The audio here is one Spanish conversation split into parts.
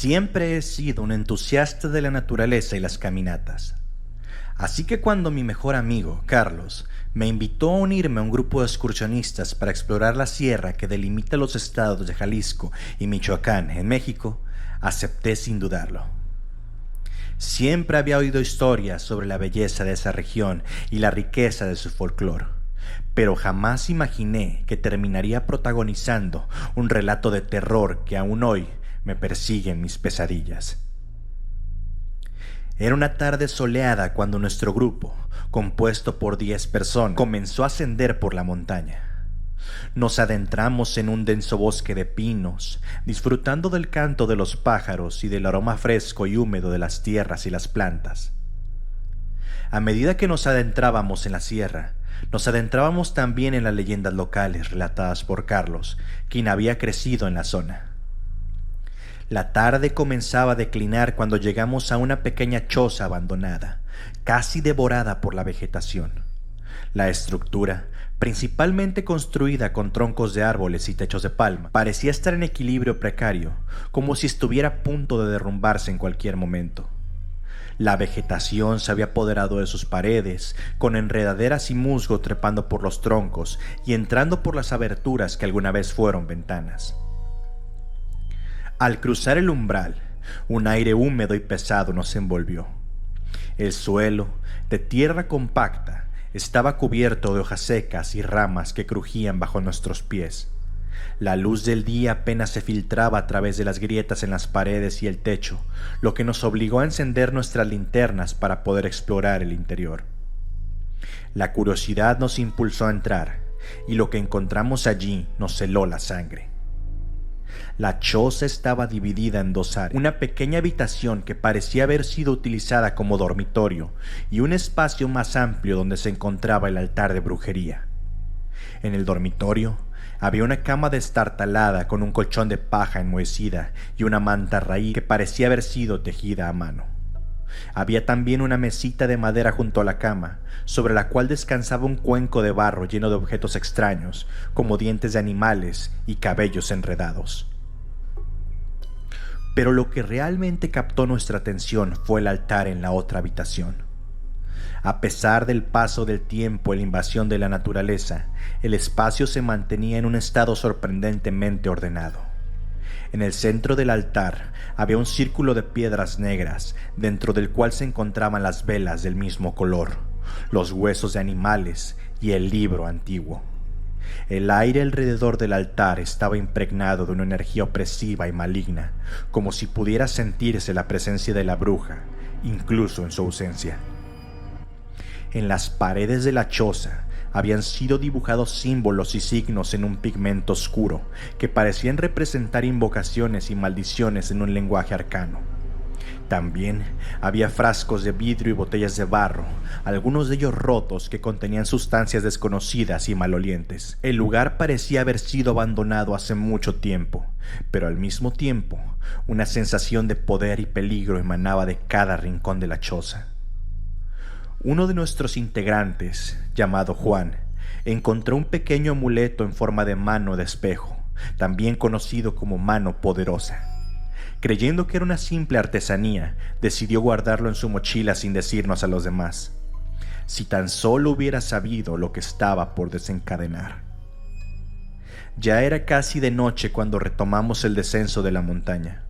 Siempre he sido un entusiasta de la naturaleza y las caminatas. Así que cuando mi mejor amigo, Carlos, me invitó a unirme a un grupo de excursionistas para explorar la sierra que delimita los estados de Jalisco y Michoacán, en México, acepté sin dudarlo. Siempre había oído historias sobre la belleza de esa región y la riqueza de su folclore, pero jamás imaginé que terminaría protagonizando un relato de terror que aún hoy me persigue en mis pesadillas. Era una tarde soleada cuando nuestro grupo, compuesto por 10 personas, comenzó a ascender por la montaña. Nos adentramos en un denso bosque de pinos, disfrutando del canto de los pájaros y del aroma fresco y húmedo de las tierras y las plantas. A medida que nos adentrábamos en la sierra, nos adentrábamos también en las leyendas locales relatadas por Carlos, quien había crecido en la zona. La tarde comenzaba a declinar cuando llegamos a una pequeña choza abandonada, casi devorada por la vegetación. La estructura, principalmente construida con troncos de árboles y techos de palma, parecía estar en equilibrio precario, como si estuviera a punto de derrumbarse en cualquier momento. La vegetación se había apoderado de sus paredes, con enredaderas y musgo trepando por los troncos y entrando por las aberturas que alguna vez fueron ventanas. Al cruzar el umbral, un aire húmedo y pesado nos envolvió. El suelo, de tierra compacta, estaba cubierto de hojas secas y ramas que crujían bajo nuestros pies. La luz del día apenas se filtraba a través de las grietas en las paredes y el techo, lo que nos obligó a encender nuestras linternas para poder explorar el interior. La curiosidad nos impulsó a entrar, y lo que encontramos allí nos heló la sangre. La choza estaba dividida en dos áreas, una pequeña habitación que parecía haber sido utilizada como dormitorio y un espacio más amplio donde se encontraba el altar de brujería. En el dormitorio había una cama destartalada con un colchón de paja enmohecida y una manta raíz que parecía haber sido tejida a mano. Había también una mesita de madera junto a la cama, sobre la cual descansaba un cuenco de barro lleno de objetos extraños, como dientes de animales y cabellos enredados. Pero lo que realmente captó nuestra atención fue el altar en la otra habitación. A pesar del paso del tiempo y la invasión de la naturaleza, el espacio se mantenía en un estado sorprendentemente ordenado. En el centro del altar había un círculo de piedras negras, dentro del cual se encontraban las velas del mismo color, los huesos de animales y el libro antiguo. El aire alrededor del altar estaba impregnado de una energía opresiva y maligna, como si pudiera sentirse la presencia de la bruja, incluso en su ausencia. En las paredes de la choza habían sido dibujados símbolos y signos en un pigmento oscuro que parecían representar invocaciones y maldiciones en un lenguaje arcano. También había frascos de vidrio y botellas de barro, algunos de ellos rotos que contenían sustancias desconocidas y malolientes. El lugar parecía haber sido abandonado hace mucho tiempo, pero al mismo tiempo una sensación de poder y peligro emanaba de cada rincón de la choza. Uno de nuestros integrantes, llamado Juan, encontró un pequeño amuleto en forma de mano de espejo, también conocido como mano poderosa. Creyendo que era una simple artesanía, decidió guardarlo en su mochila sin decirnos a los demás. Si tan solo hubiera sabido lo que estaba por desencadenar. Ya era casi de noche cuando retomamos el descenso de la montaña,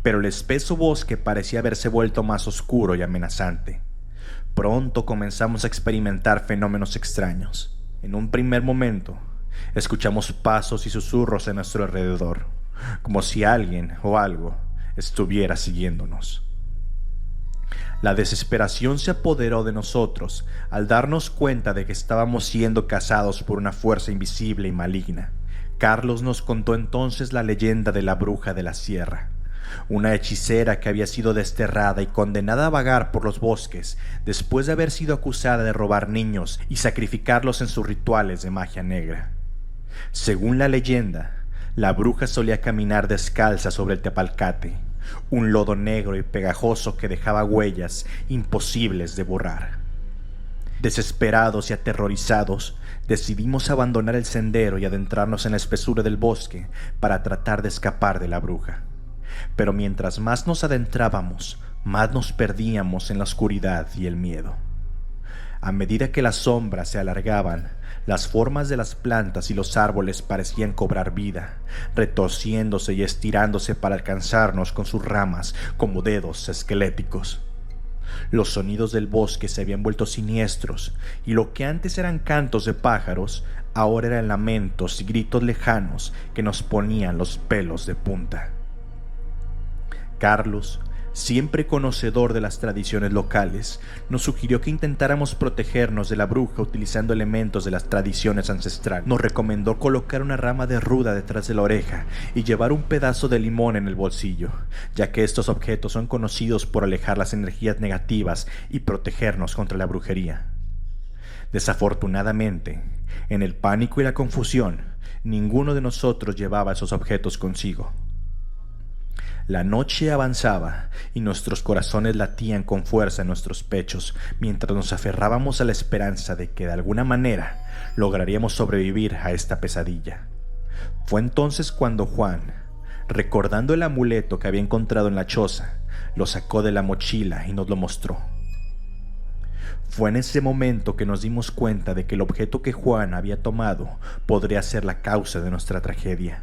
pero el espeso bosque parecía haberse vuelto más oscuro y amenazante. Pronto comenzamos a experimentar fenómenos extraños. En un primer momento, escuchamos pasos y susurros a nuestro alrededor, como si alguien o algo estuviera siguiéndonos. La desesperación se apoderó de nosotros al darnos cuenta de que estábamos siendo cazados por una fuerza invisible y maligna. Carlos nos contó entonces la leyenda de la bruja de la sierra, una hechicera que había sido desterrada y condenada a vagar por los bosques después de haber sido acusada de robar niños y sacrificarlos en sus rituales de magia negra. Según la leyenda, la bruja solía caminar descalza sobre el tepalcate, un lodo negro y pegajoso que dejaba huellas imposibles de borrar. Desesperados y aterrorizados, decidimos abandonar el sendero y adentrarnos en la espesura del bosque para tratar de escapar de la bruja. pero mientras más nos adentrábamos, más nos perdíamos en la oscuridad y el miedo. A medida que las sombras se alargaban, las formas de las plantas y los árboles parecían cobrar vida, retorciéndose y estirándose para alcanzarnos con sus ramas como dedos esqueléticos. Los sonidos del bosque se habían vuelto siniestros, y lo que antes eran cantos de pájaros, ahora eran lamentos y gritos lejanos que nos ponían los pelos de punta. Carlos, siempre conocedor de las tradiciones locales, nos sugirió que intentáramos protegernos de la bruja utilizando elementos de las tradiciones ancestrales. Nos recomendó colocar una rama de ruda detrás de la oreja y llevar un pedazo de limón en el bolsillo, ya que estos objetos son conocidos por alejar las energías negativas y protegernos contra la brujería. Desafortunadamente, en el pánico y la confusión, ninguno de nosotros llevaba esos objetos consigo. La noche avanzaba y nuestros corazones latían con fuerza en nuestros pechos mientras nos aferrábamos a la esperanza de que de alguna manera lograríamos sobrevivir a esta pesadilla. Fue entonces cuando Juan, recordando el amuleto que había encontrado en la choza, lo sacó de la mochila y nos lo mostró. Fue en ese momento que nos dimos cuenta de que el objeto que Juan había tomado podría ser la causa de nuestra tragedia.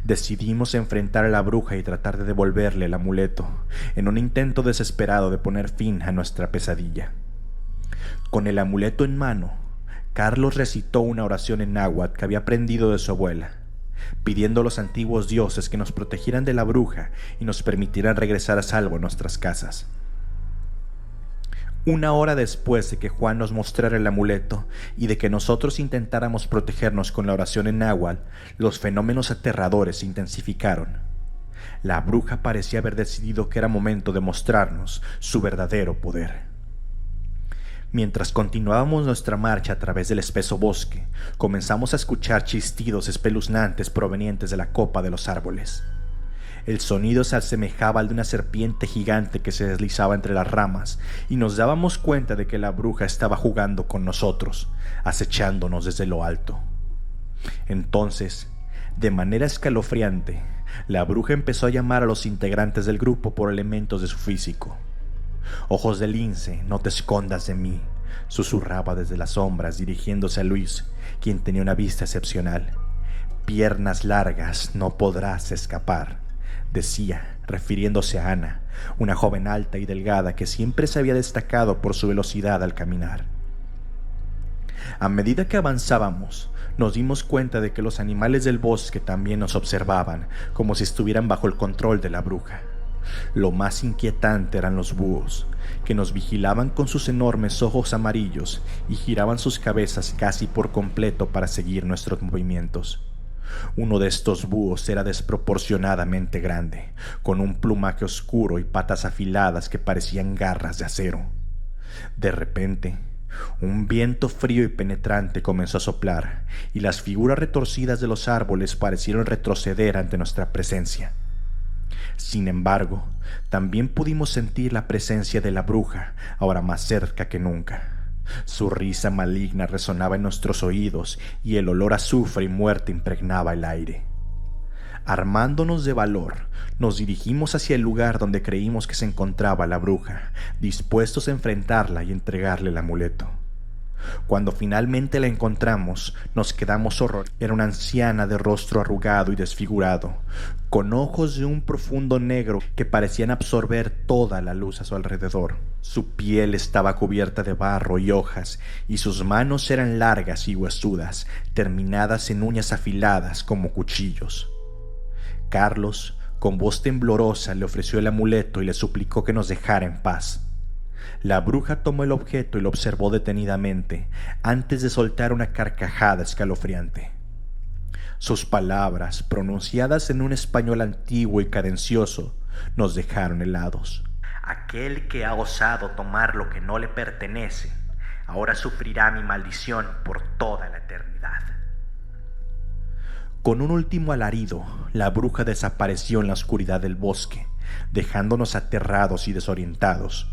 Decidimos enfrentar a la bruja y tratar de devolverle el amuleto, en un intento desesperado de poner fin a nuestra pesadilla. Con el amuleto en mano, Carlos recitó una oración en náhuatl que había aprendido de su abuela, pidiendo a los antiguos dioses que nos protegieran de la bruja y nos permitieran regresar a salvo a nuestras casas. Una hora después de que Juan nos mostrara el amuleto y de que nosotros intentáramos protegernos con la oración en náhuatl, los fenómenos aterradores se intensificaron. La bruja parecía haber decidido que era momento de mostrarnos su verdadero poder. Mientras continuábamos nuestra marcha a través del espeso bosque, comenzamos a escuchar chistidos espeluznantes provenientes de la copa de los árboles. El sonido se asemejaba al de una serpiente gigante que se deslizaba entre las ramas, y nos dábamos cuenta de que la bruja estaba jugando con nosotros, acechándonos desde lo alto. Entonces, de manera escalofriante, la bruja empezó a llamar a los integrantes del grupo por elementos de su físico. «Ojos de lince, no te escondas de mí», susurraba desde las sombras dirigiéndose a Luis, quien tenía una vista excepcional. «Piernas largas, no podrás escapar», decía, refiriéndose a Ana, una joven alta y delgada que siempre se había destacado por su velocidad al caminar. A medida que avanzábamos, nos dimos cuenta de que los animales del bosque también nos observaban, como si estuvieran bajo el control de la bruja. Lo más inquietante eran los búhos, que nos vigilaban con sus enormes ojos amarillos y giraban sus cabezas casi por completo para seguir nuestros movimientos. Uno de estos búhos era desproporcionadamente grande, con un plumaje oscuro y patas afiladas que parecían garras de acero. De repente, un viento frío y penetrante comenzó a soplar, y las figuras retorcidas de los árboles parecieron retroceder ante nuestra presencia. Sin embargo, también pudimos sentir la presencia de la bruja, ahora más cerca que nunca. Su risa maligna resonaba en nuestros oídos y el olor a azufre y muerte impregnaba el aire. Armándonos de valor, nos dirigimos hacia el lugar donde creímos que se encontraba la bruja, dispuestos a enfrentarla y entregarle el amuleto. Cuando finalmente la encontramos, nos quedamos horrorizados. Era una anciana de rostro arrugado y desfigurado, con ojos de un profundo negro que parecían absorber toda la luz a su alrededor. Su piel estaba cubierta de barro y hojas, y sus manos eran largas y huesudas, terminadas en uñas afiladas como cuchillos. Carlos, con voz temblorosa, le ofreció el amuleto y le suplicó que nos dejara en paz. La bruja tomó el objeto y lo observó detenidamente, antes de soltar una carcajada escalofriante. Sus palabras, pronunciadas en un español antiguo y cadencioso, nos dejaron helados. «Aquel que ha osado tomar lo que no le pertenece, ahora sufrirá mi maldición por toda la eternidad». Con un último alarido, la bruja desapareció en la oscuridad del bosque, dejándonos aterrados y desorientados.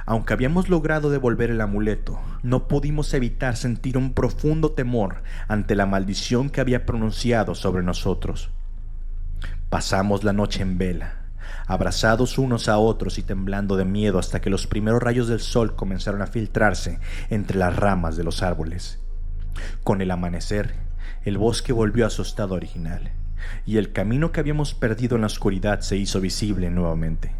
Aunque habíamos logrado devolver el amuleto, no pudimos evitar sentir un profundo temor ante la maldición que había pronunciado sobre nosotros. Pasamos la noche en vela, abrazados unos a otros y temblando de miedo hasta que los primeros rayos del sol comenzaron a filtrarse entre las ramas de los árboles. Con el amanecer, el bosque volvió a su estado original, y el camino que habíamos perdido en la oscuridad se hizo visible nuevamente.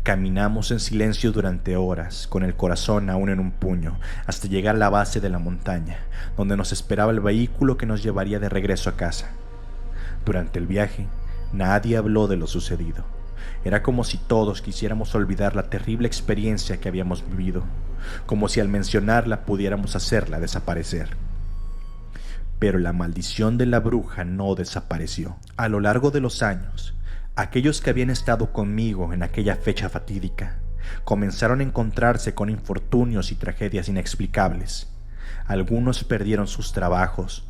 Caminamos en silencio durante horas, con el corazón aún en un puño, hasta llegar a la base de la montaña, donde nos esperaba el vehículo que nos llevaría de regreso a casa. Durante el viaje, nadie habló de lo sucedido. Era como si todos quisiéramos olvidar la terrible experiencia que habíamos vivido, como si al mencionarla pudiéramos hacerla desaparecer. Pero la maldición de la bruja no desapareció. A lo largo de los años, aquellos que habían estado conmigo en aquella fecha fatídica comenzaron a encontrarse con infortunios y tragedias inexplicables. Algunos perdieron sus trabajos,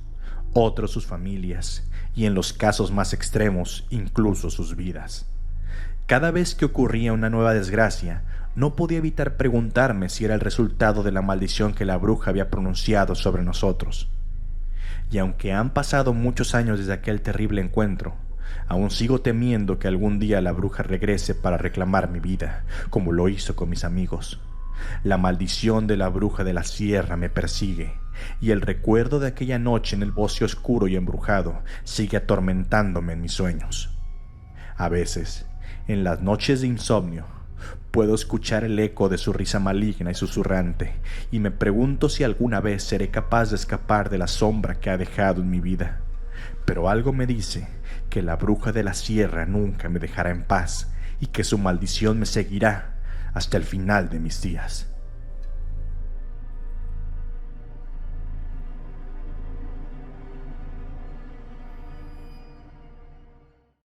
otros sus familias, y en los casos más extremos, incluso sus vidas. Cada vez que ocurría una nueva desgracia, no podía evitar preguntarme si era el resultado de la maldición que la bruja había pronunciado sobre nosotros. Y aunque han pasado muchos años desde aquel terrible encuentro, aún sigo temiendo que algún día la bruja regrese para reclamar mi vida, como lo hizo con mis amigos. La maldición de la bruja de la sierra me persigue, y el recuerdo de aquella noche en el bosque oscuro y embrujado sigue atormentándome en mis sueños. A veces, en las noches de insomnio, puedo escuchar el eco de su risa maligna y susurrante, y me pregunto si alguna vez seré capaz de escapar de la sombra que ha dejado en mi vida. Pero algo me dice que la bruja de la sierra nunca me dejará en paz y que su maldición me seguirá hasta el final de mis días.